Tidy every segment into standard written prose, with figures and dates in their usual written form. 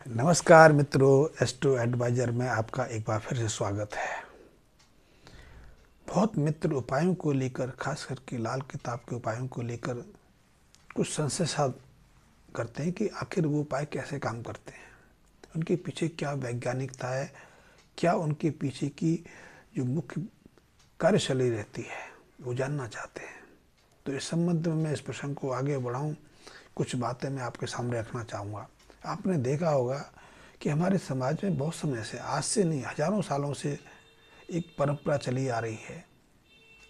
नमस्कार मित्रों, astro adviser में आपका एक बार फिर से स्वागत है। बहुत मित्र उपायों को लेकर, खास करके लाल किताब के उपायों को लेकर कुछ संशय सा करते हैं कि आखिर वो उपाय कैसे काम करते हैं, उनके पीछे क्या वैज्ञानिकता है, क्या उनके पीछे की जो मुख्य कार्यशैली रहती है वो जानना चाहते हैं। तो इस संबंध में मैं इस प्रसंग को आगे बढ़ाऊं, कुछ बातें मैं आपके सामने रखना चाहूँगा। आपने देखा होगा कि हमारे समाज में बहुत समय से, आज से नहीं हजारों सालों से एक परंपरा चली आ रही है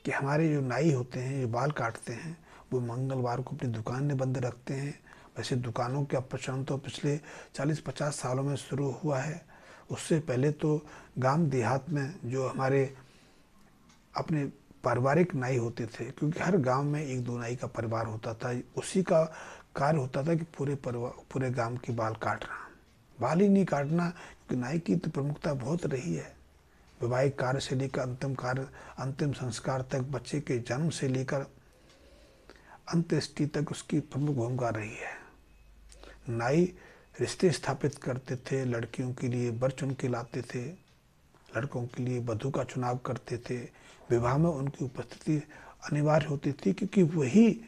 कि हमारे जो नाई होते हैं, जो बाल काटते हैं, वो मंगलवार को अपनी दुकानें बंद रखते हैं। वैसे दुकानों का प्रचलन तो पिछले 40-50 सालों में शुरू हुआ है। उससे पहले तो गांव देहात में जो हमारे अपने पारिवारिक नाई होते थे, क्योंकि हर गांव में एक दो नाई का परिवार होता था, उसी का कार्य होता था कि पूरे गांव के बाल काटना। बाल ही नहीं काटना, क्योंकि नाई की तो प्रमुखता बहुत रही है। वैवाहिक कार्य से लेकर अंतिम संस्कार तक, बच्चे के जन्म से लेकर अंत्येष्टि तक उसकी प्रमुख भूमिका रही है। नाई रिश्ते स्थापित करते थे, लड़कियों के लिए वर चुन के लाते थे, लड़कों के लिए वधू का चुनाव करते थे। विवाह में उनकी उपस्थिति अनिवार्य होती थी, क्योंकि वही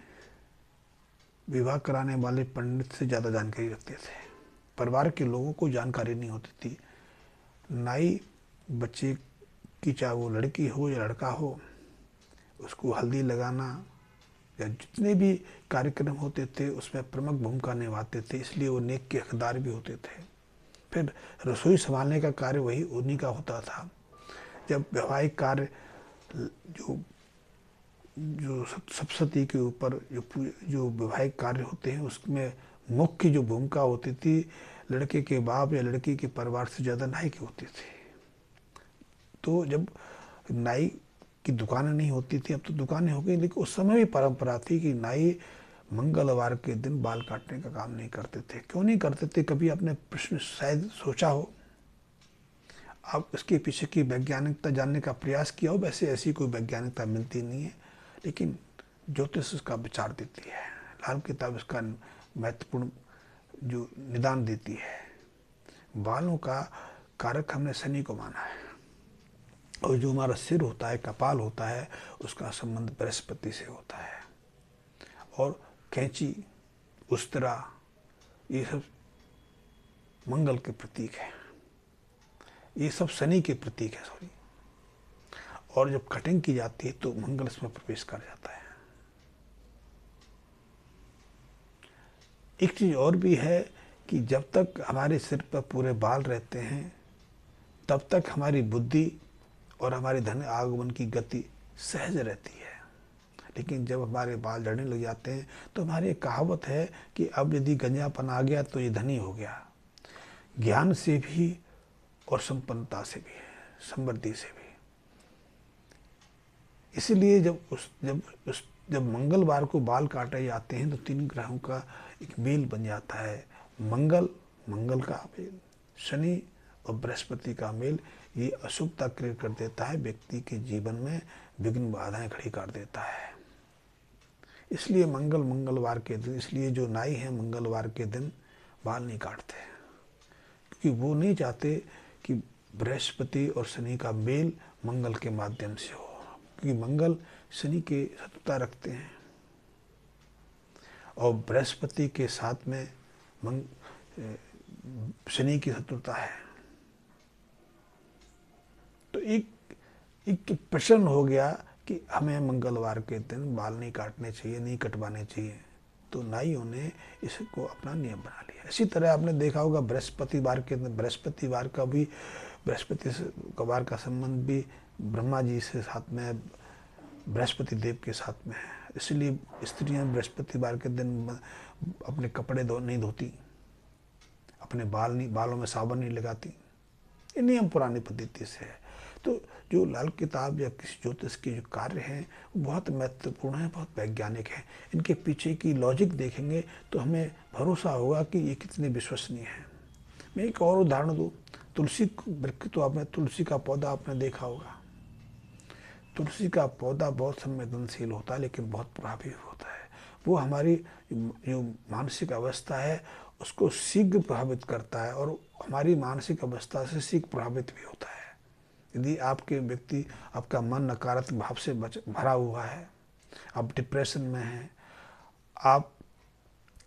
विवाह कराने वाले पंडित से ज़्यादा जानकारी रखते थे। परिवार के लोगों को जानकारी नहीं होती थी। नाई बच्चे की, चाहे वो लड़की हो या लड़का हो, उसको हल्दी लगाना या जितने भी कार्यक्रम होते थे उसमें प्रमुख भूमिका निभाते थे, इसलिए वो नेक के हकदार भी होते थे। फिर रसोई संभालने का कार्य वही उन्हीं का होता था। जब वैवाहिक कार्य जो जो सप्तशती के ऊपर जो वैवाहिक कार्य होते हैं, उसमें मुख्य जो भूमिका होती थी, लड़के के बाप या लड़की के परिवार से ज़्यादा नाई की होती थी। तो जब नाई की दुकानें नहीं होती थी, अब तो दुकानें हो गई, लेकिन उस समय भी परंपरा थी कि नाई मंगलवार के दिन बाल काटने का काम नहीं करते थे। क्यों नहीं करते थे, कभी आपने प्रश्न शायद सोचा हो? आप इसके पीछे की वैज्ञानिकता जानने का प्रयास किया हो? वैसे ऐसी कोई वैज्ञानिकता मिलती नहीं है, लेकिन ज्योतिष उसका विचार देती है। लाल किताब इसका महत्वपूर्ण जो निदान देती है। बालों का कारक हमने शनि को माना है, और जो हमारा सिर होता है, कपाल होता है, उसका संबंध बृहस्पति से होता है। और कैंची, उस्तरा, ये सब मंगल के प्रतीक है, ये सब शनि के प्रतीक है, सॉरी। और जब कटिंग की जाती है तो मंगल इसमें प्रवेश कर जाता है। एक चीज और भी है कि जब तक हमारे सिर पर पूरे बाल रहते हैं, तब तक हमारी बुद्धि और हमारी धन आगमन की गति सहज रहती है। लेकिन जब हमारे बाल झड़ने लग जाते हैं तो हमारी एक कहावत है कि अब यदि गंजापन आ गया तो ये धनी हो गया, ज्ञान से भी और संपन्नता से भी, समृद्धि से भी। इसलिए जब मंगलवार को बाल काटे जाते हैं तो 3 ग्रहों का एक मेल बन जाता है। मंगल का मेल, शनि और बृहस्पति का मेल, ये अशुभता क्रिएट कर देता है, व्यक्ति के जीवन में विघ्न बाधाएं खड़ी कर देता है। इसलिए मंगलवार के दिन, इसलिए जो नाई है मंगलवार के दिन बाल नहीं काटते, क्योंकि वो नहीं चाहते कि बृहस्पति और शनि का मेल मंगल के माध्यम से हो, क्योंकि मंगल शनि के शत्रुता रखते हैं और बृहस्पति के साथ में शनि की शत्रुता है। तो एक प्रश्न हो गया कि हमें मंगलवार के दिन बाल नहीं काटने चाहिए, नहीं कटवाने चाहिए। तो नाइयों ने इसको अपना नियम बना लिया। इसी तरह आपने देखा होगा बृहस्पतिवार के दिन, बृहस्पतिवार का संबंध भी ब्रह्मा जी से साथ में, बृहस्पति देव के साथ में है। इसलिए स्त्रियां बृहस्पतिवार के दिन अपने कपड़े नहीं धोती, अपने बालों में साबुन नहीं लगाती। ये नियम पुरानी पद्धति से है। तो जो लाल किताब या किसी ज्योतिष के जो कार्य हैं वो बहुत महत्वपूर्ण है, बहुत वैज्ञानिक है। इनके पीछे की लॉजिक देखेंगे तो हमें भरोसा होगा कि ये कितने विश्वसनीय हैं। मैं एक और उदाहरण दूँ, तुलसी वृक्ष, तो आपने तुलसी का पौधा आपने देखा होगा। तुलसी का पौधा बहुत संवेदनशील होता है, लेकिन बहुत प्रभावी होता है। वो हमारी जो मानसिक अवस्था है उसको शीघ्र प्रभावित करता है और हमारी मानसिक अवस्था से शीघ्र प्रभावित भी होता है। यदि आपका मन नकारात्मक भाव से भरा हुआ है, आप डिप्रेशन में हैं, आप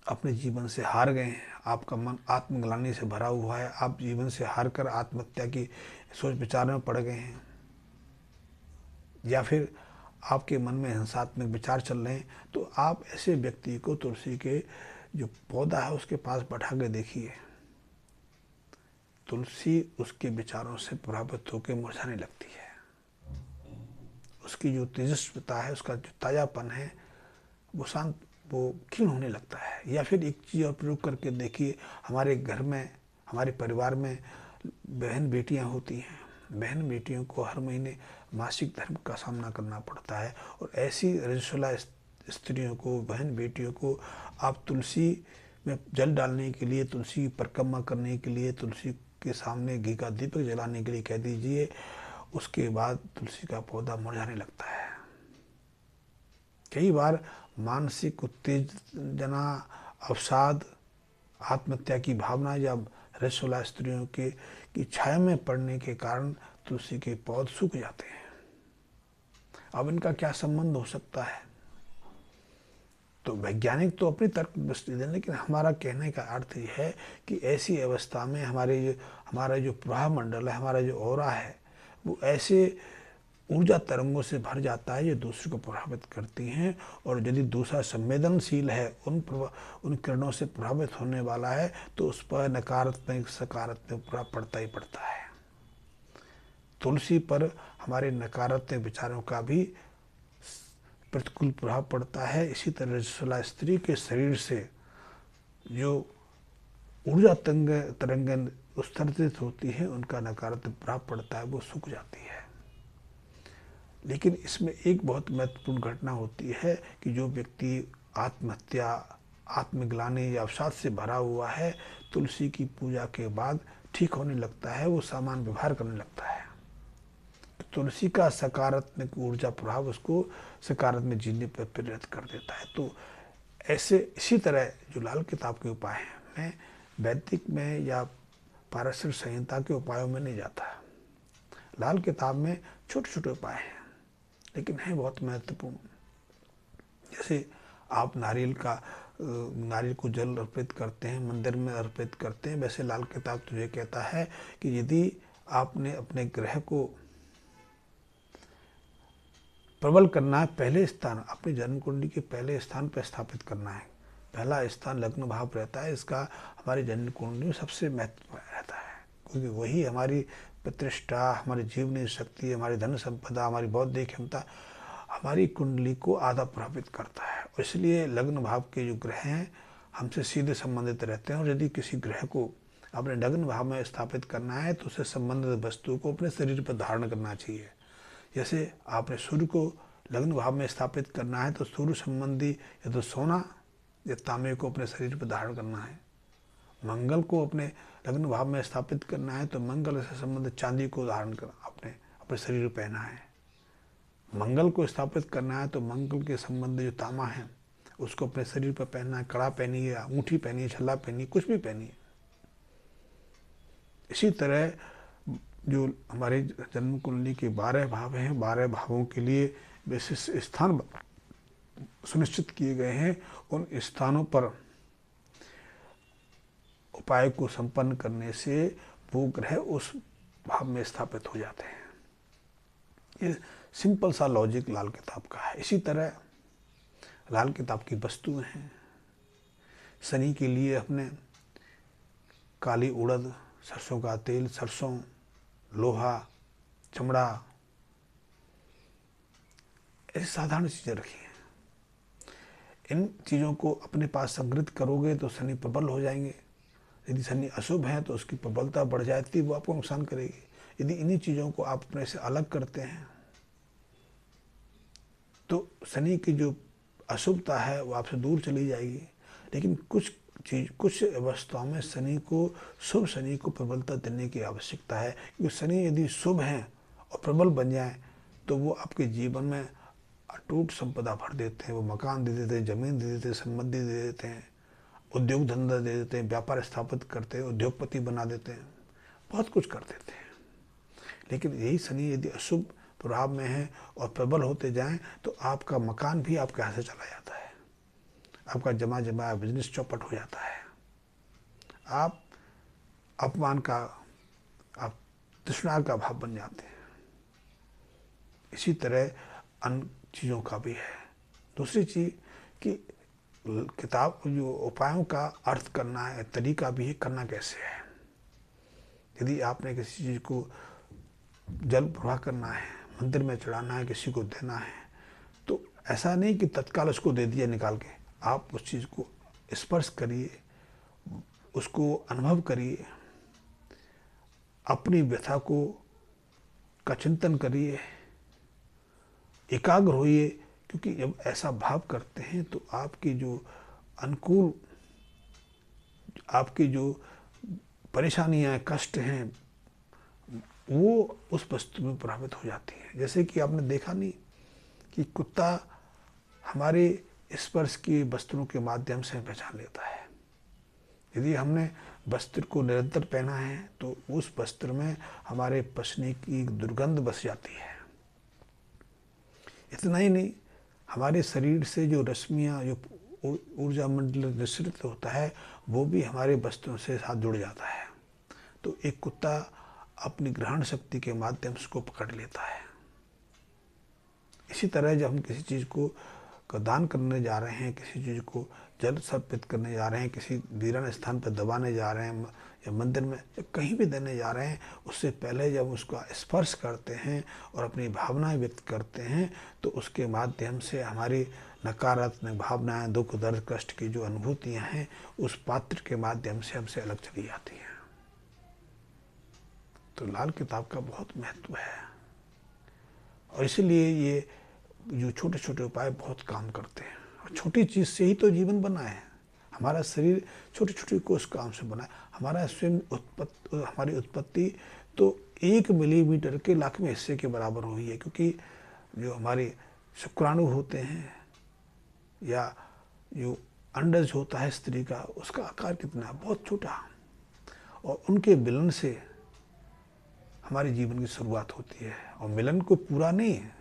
अपने जीवन से हार गए हैं, आपका मन आत्मग्लानि से भरा हुआ है, आप जीवन से हार कर आत्महत्या की सोच विचार में पड़ गए हैं, या फिर आपके मन में हिंसात्मक विचार चल रहे हैं, तो आप ऐसे व्यक्ति को तुलसी के जो पौधा है उसके पास बैठा के देखिए। तुलसी उसके विचारों से प्रभावित होकर मुरझाने लगती है। उसकी जो तेजस्विता है, उसका जो ताजापन है, वो क्षीण होने लगता है। या फिर एक चीज़ और प्रयोग करके देखिए, हमारे घर में, हमारे परिवार में बहन बेटियां होती हैं। बहन बेटियों को हर महीने मासिक धर्म का सामना करना पड़ता है, और ऐसी रजस्वला स्त्रियों को, बहन बेटियों को आप तुलसी में जल डालने के लिए, तुलसी की परिक्रमा करने के लिए, तुलसी के सामने घी का दीपक जलाने के लिए कह दीजिए। उसके बाद तुलसी का पौधा मुरझाने लगता है। कई बार मानसिक उत्तेजना, अवसाद, आत्महत्या की भावना या रजस्वला स्त्रियों की छाया में पड़ने के कारण तुलसी के पौधे सूख जाते हैं। अब इनका क्या संबंध हो सकता है? तो वैज्ञानिक तो अपनी तर्क दृष्टि दें, लेकिन हमारा कहने का अर्थ यह है कि ऐसी अवस्था में हमारा जो प्रभाव मंडल है, हमारा जो ऑरा है, वो ऐसे ऊर्जा तरंगों से भर जाता है जो दूसरे को प्रभावित करती हैं। और यदि दूसरा संवेदनशील है, उन किरणों से प्रभावित होने वाला है, तो उस पर नकारात्मक सकारात्मक प्रभाव पड़ता ही पड़ता है। तुलसी पर हमारे नकारात्मक विचारों का भी प्रतिकूल प्रभाव पड़ता है। इसी तरह रजस्वला स्त्री के शरीर से जो ऊर्जा तरंगें उत्सर्जित होती है, उनका नकारात्मक प्रभाव पड़ता है, वो सूख जाती है। लेकिन इसमें एक बहुत महत्वपूर्ण घटना होती है कि जो व्यक्ति आत्महत्या, आत्मग्लानि या अवसाद से भरा हुआ है, तुलसी की पूजा के बाद ठीक होने लगता है, वो सामान्य व्यवहार करने लगता है। तो तुलसी का सकारात्मक ऊर्जा प्रभाव उसको सकारात्मक जीने पर प्रेरित कर देता है। तो ऐसे इसी तरह जो लाल किताब के उपाय हैं, मैं वैदिक में या पारशर संहिता के उपायों में नहीं जाता। लाल किताब में छोटे छोटे उपाय हैं, लेकिन है बहुत महत्वपूर्ण। जैसे आप नारियल को जल अर्पित करते हैं, मंदिर में अर्पित करते हैं, वैसे लाल किताब तुझे कहता है कि यदि आपने अपने ग्रह को प्रबल करना है, पहले स्थान, अपनी जन्म कुंडली के पहले स्थान पर स्थापित करना है। पहला स्थान लग्न भाव रहता है, इसका हमारी जन्म कुंडली में सबसे महत्व रहता है, क्योंकि वही हमारी प्रतिष्ठा, हमारी जीवनी शक्ति, हमारी धन संपदा, हमारी बौद्धिक क्षमता, हमारी कुंडली को आधा प्रभावित करता है। और इसलिए लग्न भाव के जो ग्रह हैं हमसे सीधे संबंधित रहते हैं। और यदि किसी ग्रह को अपने लग्न भाव में स्थापित करना है, तो उससे संबंधित वस्तु को अपने शरीर पर धारण करना चाहिए। जैसे आपने सूर्य को लग्न भाव में स्थापित करना है, तो सूर्य संबंधी या तो सोना या तांबे को अपने शरीर पर धारण करना है। मंगल को अपने लग्न भाव में स्थापित करना है, तो मंगल से संबंधित चांदी को धारण कर अपने शरीर पर पहना है। मंगल को स्थापित करना है, तो मंगल के संबंधी जो तामा है उसको अपने शरीर पर पहनना है। कड़ा पहनिए, अंगूठी पहनिए, छल्ला पहनिए, कुछ भी पहनिए। इसी तरह जो हमारे जन्म कुंडली के 12 भाव हैं, 12 भावों के लिए विशिष्ट स्थान सुनिश्चित किए गए हैं। उन स्थानों पर उपाय को संपन्न करने से वो ग्रह उस भाव में स्थापित हो जाते हैं। ये सिंपल सा लॉजिक लाल किताब का है। इसी तरह लाल किताब की वस्तुएं हैं। शनि के लिए अपने काली उड़द, सरसों का तेल, सरसों, लोहा, चमड़ा, ऐसी साधारण चीजें रखी हैं। इन चीज़ों को अपने पास संग्रहित करोगे तो शनि प्रबल हो जाएंगे। यदि शनि अशुभ है तो उसकी प्रबलता बढ़ जाती है, वो आपको नुकसान करेगी। यदि इन्हीं चीज़ों को आप अपने से अलग करते हैं तो शनि की जो अशुभता है वो आपसे दूर चली जाएगी। लेकिन कुछ अवस्थाओं में शुभ शनि को प्रबलता देने की आवश्यकता है, क्योंकि शनि यदि शुभ हैं और प्रबल बन जाए तो वो आपके जीवन में अटूट संपदा भर देते हैं। वो मकान दे देते हैं, जमीन दे देते हैं, संपत्ति दे देते हैं, उद्योग धंधा दे देते हैं, व्यापार स्थापित करते हैं, उद्योगपति बना देते हैं, बहुत कुछ कर देते हैं। लेकिन यही शनि यदि अशुभ प्रभाव में है और प्रबल होते जाएं तो आपका मकान भी आपके हाथ से चला जाता है, आपका जमा जमाया बिजनेस चौपट हो जाता है, आप अपमान का, आप तृष्णा का भाव बन जाते हैं। इसी तरह अन्य चीज़ों का भी है। दूसरी चीज़ कि किताब जो उपायों का अर्थ करना है, तरीका भी है, करना कैसे है। यदि आपने किसी चीज़ को जल प्रवाह करना है, मंदिर में चढ़ाना है, किसी को देना है, तो ऐसा नहीं कि तत्काल उसको दे दिया निकाल के। आप उस चीज़ को स्पर्श करिए, उसको अनुभव करिए, अपनी व्यथा को का चिंतन करिए, एकाग्र होइए। क्योंकि जब ऐसा भाव करते हैं तो आपकी जो अनुकूल, आपकी जो परेशानियां, कष्ट हैं, वो उस वस्तु में प्रभावित हो जाती है। जैसे कि आपने देखा नहीं कि कुत्ता हमारे स्पर्श की वस्त्रों के माध्यम से पहचान लेता है। यदि हमने वस्त्र को निरंतर पहना है तो उस वस्त्र में हमारे पसीने की दुर्गंध बस जाती है। इतना ही नहीं, हमारे शरीर से जो रश्मियाँ, जो ऊर्जा मंडल निश्रित होता है, वो भी हमारे वस्त्रों से साथ जुड़ जाता है। तो एक कुत्ता अपनी ग्रहण शक्ति के माध्यम से उसको पकड़ लेता है। इसी तरह जब हम किसी चीज़ को दान करने जा रहे हैं, किसी चीज़ को जल समर्पित करने जा रहे हैं, किसी वीरान स्थान पर दबाने जा रहे हैं, या मंदिर में या कहीं भी देने जा रहे हैं, उससे पहले जब उसका स्पर्श करते हैं और अपनी भावनाएं व्यक्त करते हैं तो उसके माध्यम से हमारी नकारात्मक भावनाएं, दुख, दर्द, कष्ट की जो अनुभूतियां हैं, उस पात्र के माध्यम से हमसे अलग चली जाती हैं। तो लाल किताब का बहुत महत्व है और इसलिए ये जो छोटे छोटे उपाय बहुत काम करते हैं। और छोटी चीज़ से ही तो जीवन बना है। हमारा शरीर छोटी छोटी कोश काम से बना है। हमारा स्वयं हमारी उत्पत्ति तो 1 मिलीमीटर के लाखवें हिस्से के बराबर हुई है। क्योंकि जो हमारे शुक्राणु होते हैं या जो अंडज होता है स्त्री का, उसका आकार कितना है, बहुत छोटा, और उनके मिलन से हमारे जीवन की शुरुआत होती है। और मिलन को पूरा नहीं है,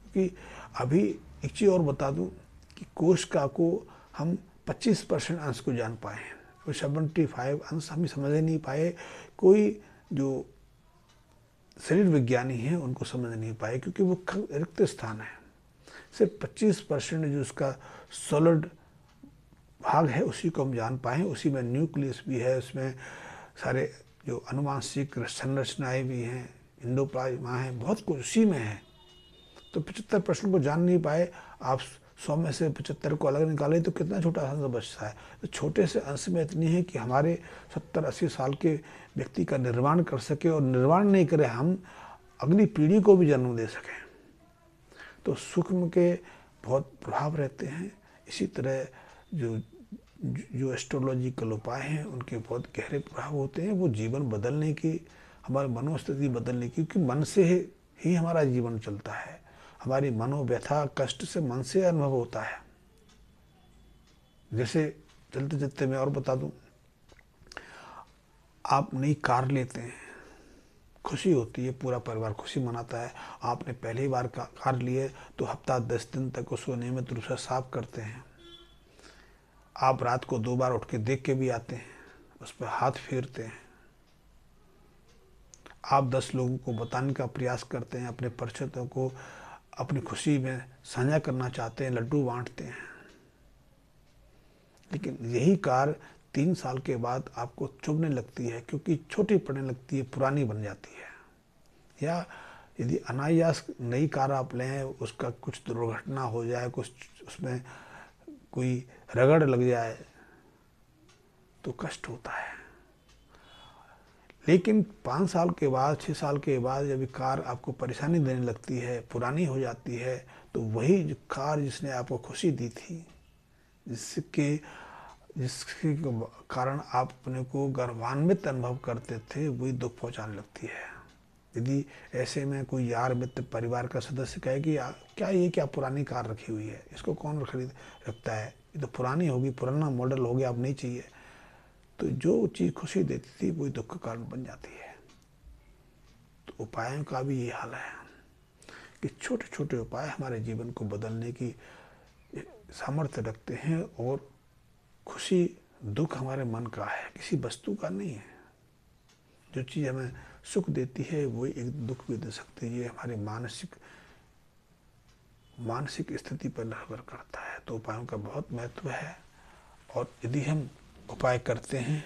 क्योंकि अभी एक चीज़ और बता दूं कि कोशिका को हम 25% अंश को जान पाए हैं, और 75 अंश हम समझ नहीं पाए। कोई जो शरीर विज्ञानी हैं उनको समझ नहीं पाए, क्योंकि वो रिक्त स्थान है। सिर्फ 25% जो उसका सॉलिड भाग है उसी को हम जान पाए। उसी में न्यूक्लियस भी है, उसमें सारे जो अनुवांशिक संरचनाएं भी हैं, इंडोप्लाज्मा है, बहुत कुछ उसी में है। तो 75% को जान नहीं पाए। आप 100 में से 75 को अलग निकालें तो कितना छोटा अंश बचता है। तो छोटे से अंश में इतनी है कि हमारे 70-80 साल के व्यक्ति का निर्माण कर सके, और निर्माण नहीं करे हम अगली पीढ़ी को भी जन्म दे सकें। तो सूक्ष्म के बहुत प्रभाव रहते हैं। इसी तरह जो एस्ट्रोलॉजिकल उपाय हैं उनके बहुत गहरे प्रभाव होते हैं। वो जीवन बदलने की, हमारी मनोस्थिति बदलने की, क्योंकि मन से ही हमारा जीवन चलता है। हमारी मनोव्यथा, कष्ट से मन से अनुभव होता है। जैसे चलते चलते मैं और बता दूं, आप नई कार लेते हैं, खुशी होती है, पूरा परिवार खुशी मनाता है। आपने पहली बार कार लिए तो हफ्ता 10 दिन तक उसको नियमित रूप से साफ करते हैं। आप रात को 2 बार उठ के देख के भी आते हैं, उस पर हाथ फेरते हैं। आप 10 लोगों को बताने का प्रयास करते हैं, अपने परिचितों को अपनी खुशी में साझा करना चाहते हैं, लड्डू बांटते हैं। लेकिन यही कार 3 साल के बाद आपको चुभने लगती है, क्योंकि छोटी पड़ने लगती है, पुरानी बन जाती है। या यदि अनायास नई कार आप लें, उसका कुछ दुर्घटना हो जाए, कुछ उसमें कोई रगड़ लग जाए तो कष्ट होता है। लेकिन 5 साल के बाद, 6 साल के बाद जब कार आपको परेशानी देने लगती है, पुरानी हो जाती है, तो वही जो कार जिसने आपको खुशी दी थी, जिसके कारण आप अपने को गर्वान्वित अनुभव करते थे, वही दुख पहुंचाने लगती है। यदि ऐसे में कोई यार, मित्र, परिवार का सदस्य कहे कि क्या ये क्या पुरानी कार रखी हुई है, इसको कौन खरीद रखता है, ये तो पुरानी होगी, पुराना मॉडल हो गया, अब नहीं चाहिए। तो जो चीज़ खुशी देती थी वही दुख का कारण बन जाती है। तो उपायों का भी ये हाल है कि छोटे छोटे उपाय हमारे जीवन को बदलने की सामर्थ्य रखते हैं, और खुशी दुख हमारे मन का है, किसी वस्तु का नहीं है। जो चीज़ हमें सुख देती है वो एक दुख भी दे सकती है। ये हमारी मानसिक स्थिति पर निर्भर करता है। तो उपायों का बहुत महत्व है, और यदि हम उपाय करते हैं